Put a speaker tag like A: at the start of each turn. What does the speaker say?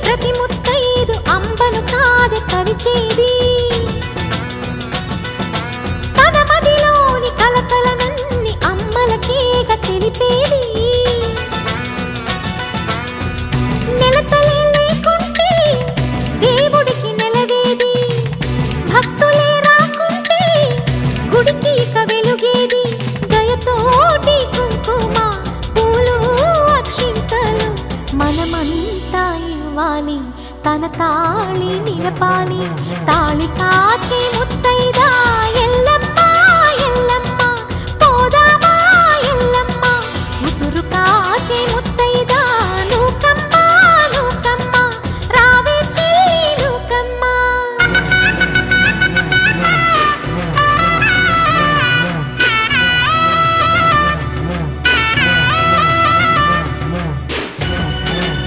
A: ప్రతి ముత్తైదు అంబను కాదే కవిచేది తన మదిలోని కలకలనన్ని అమ్మలకేగ తెలిపేది నెలతలే లేకుంటే దేవుడికి నెలవేది భక్తులే రాకుంటే గుడికి ఇక వెలుగేది దయతోటి కుంకుమ పూలు అక్షింతలు మనమంతా ఇవ్వాలి తన తాళి నిలపాలి తాళి కాచి ముత్తైదా ఎల్ల